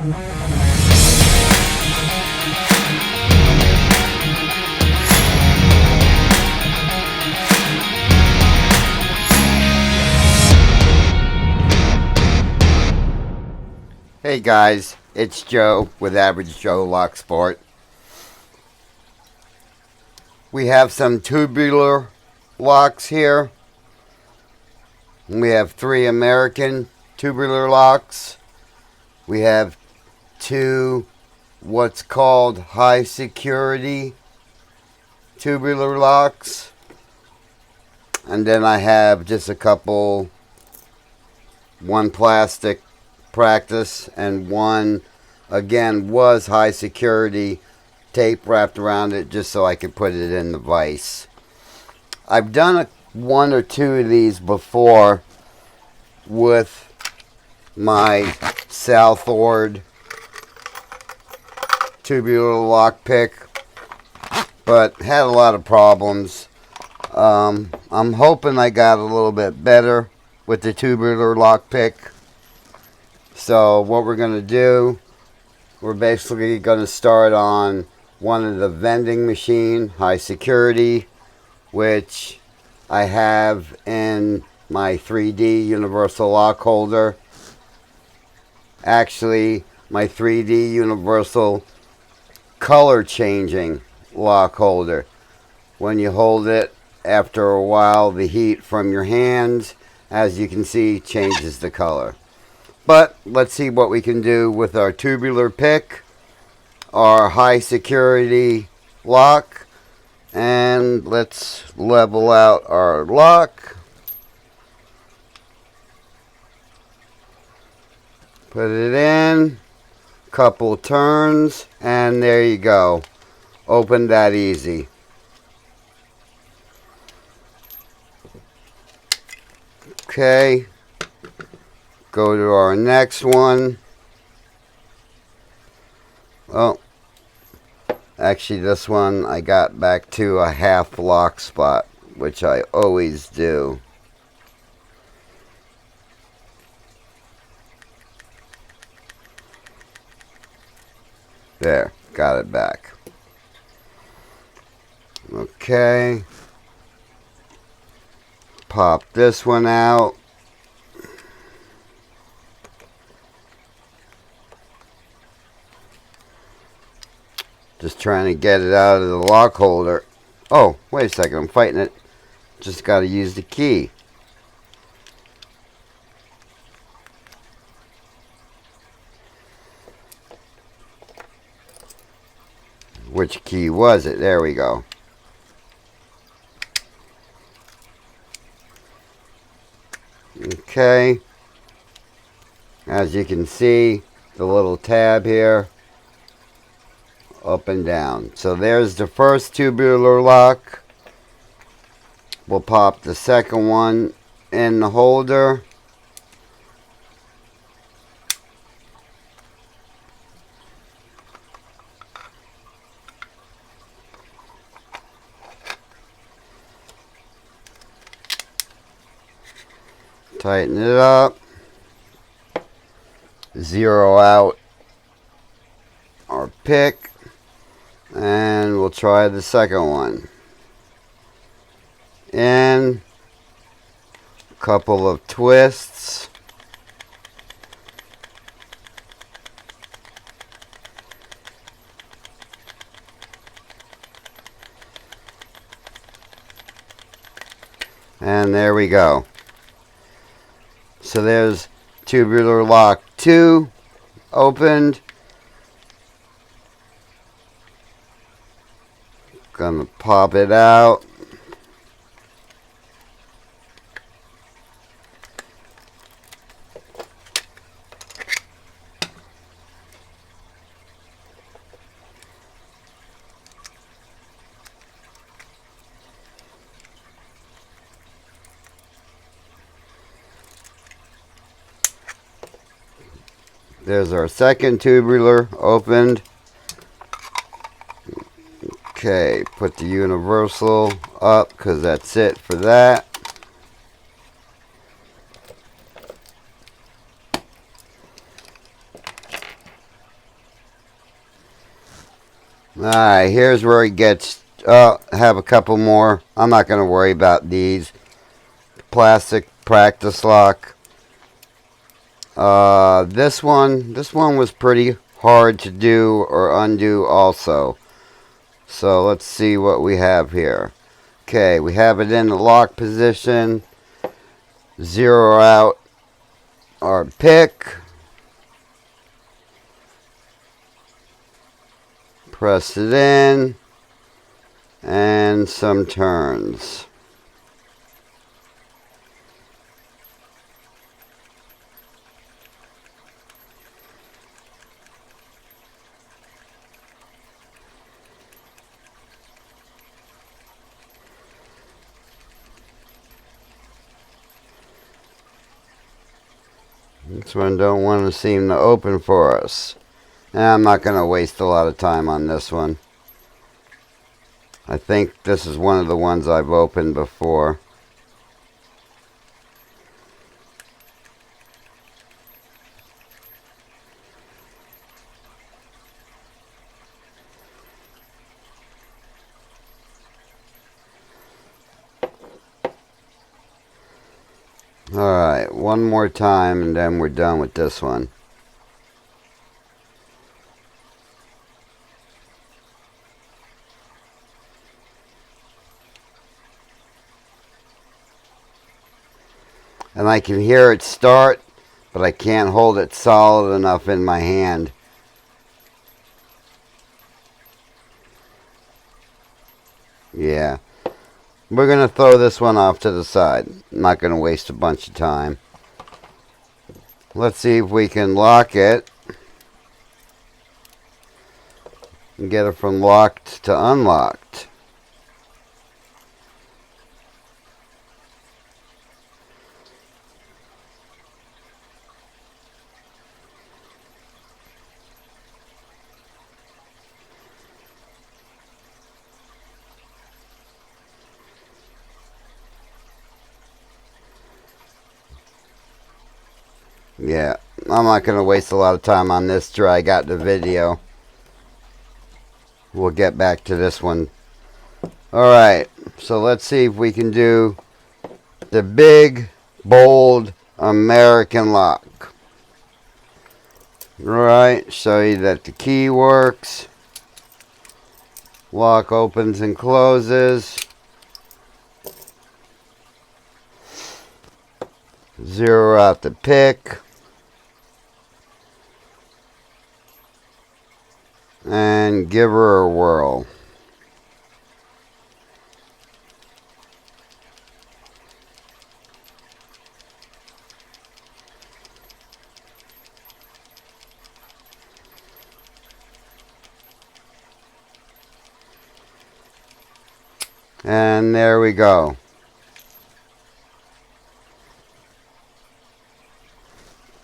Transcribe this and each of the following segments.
Hey guys, it's Joe with Average Joe Lock Sport. We have some tubular locks here. We have 3 American tubular locks. We have 2 what's called high security tubular locks. And then I have just a couple, one plastic practice and one again was high security, tape wrapped around it just so I could put it in the vise. I've done 1 or 2 of these before with my southord tubular lock pick, but had a lot of problems. I'm hoping I got a little bit better with the tubular lock pick. So what we're going to do, we're basically going to start on one of the vending machine, high security, which I have in my 3D universal lock holder. Actually, my 3D universal color changing lock holder. When you hold it, after a while, the heat from your hands, as you can see, changes the color. But let's see what we can do with our tubular pick, our high security lock, and let's level out our lock. Put it in, couple turns, and there you go. Open that easy. Okay. Go to our next one. Oh, actually this one I got back to a half lock spot, which I always do. There, got it back. Okay. Pop this one out. Just trying to get it out of the lock holder. Oh, wait a second, I'm fighting it. Just got to use the key. Which key was it? There we go. Okay. As you can see, the little tab here, up and down. So there's the first tubular lock. We'll pop the second one in the holder. Tighten it up. Zero out our pick. And we'll try the second one. In. A couple of twists. And there we go. So there's tubular lock 2 opened. Gonna pop it out. There's our second tubular opened. Okay, put the universal up because that's it for that. Alright, here's where it gets. Oh, have a couple more. I'm not going to worry about these. Plastic practice lock. This one was pretty hard to do or undo also. So let's see what we have here. Okay, we have it in the lock position. Zero out our pick. Press it in. And some turns. This one don't want to seem to open for us. I'm not going to waste a lot of time on this one. I think this is one of the ones I've opened before. Alright, one more time and then we're done with this one. And I can hear it start, but I can't hold it solid enough in my hand. Yeah. We're going to throw this one off to the side. I'm not going to waste a bunch of time. Let's see if we can lock it. And get it from locked to unlocked. Yeah, I'm not going to waste a lot of time on this till I got the video. We'll get back to this one. Alright, so let's see if we can do the big, bold American lock. Alright, show you that the key works. Lock opens and closes. Zero out the pick. And give her a whirl. And there we go.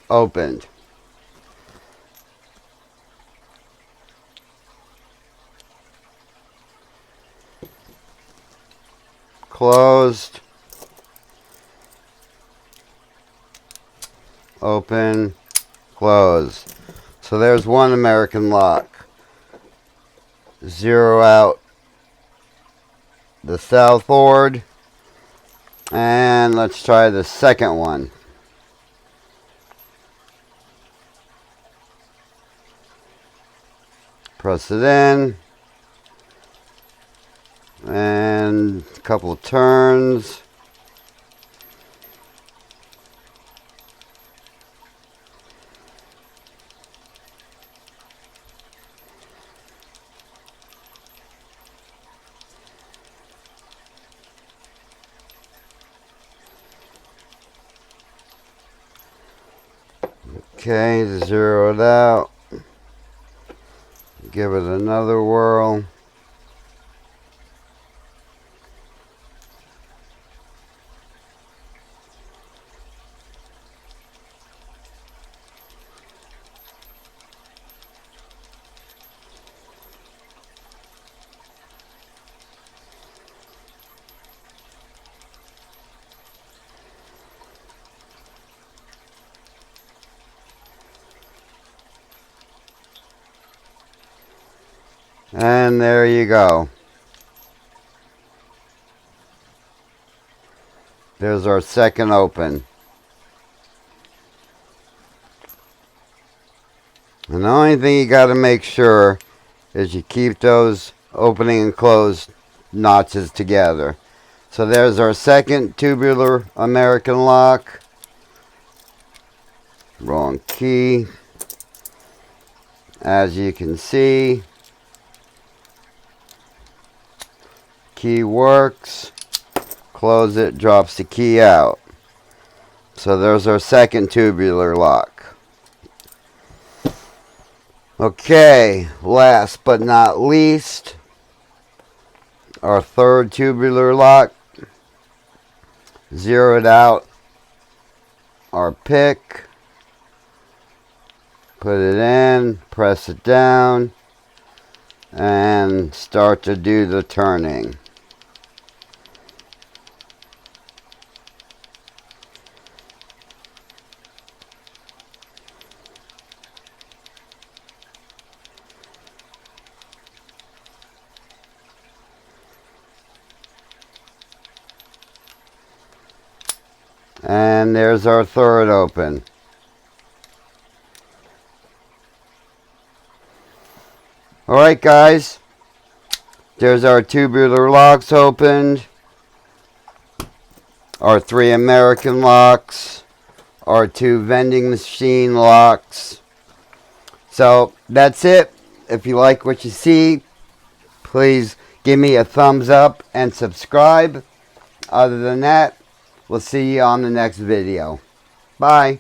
Opened. Closed. Open. Closed. So there's one American lock. Zero out the southord. And let's try the second one. Press it in. And a couple of turns. Okay, zero it out. Give it another whirl. And there you go. There's our second open. And the only thing you got to make sure is you keep those opening and close notches together. So there's our second tubular American lock. Wrong key. As you can see, key works. Close it, drops the key out. So there's our second tubular lock. Okay, last but not least, our third tubular lock. Zeroed out our pick. Put it in, press it down, and start to do the turning. And there's our third open. Alright guys, there's our tubular locks opened, our 3 American locks, our 2 vending machine locks. So that's it. If you like what you see, please give me a thumbs up and subscribe. Other than that, we'll see you on the next video. Bye.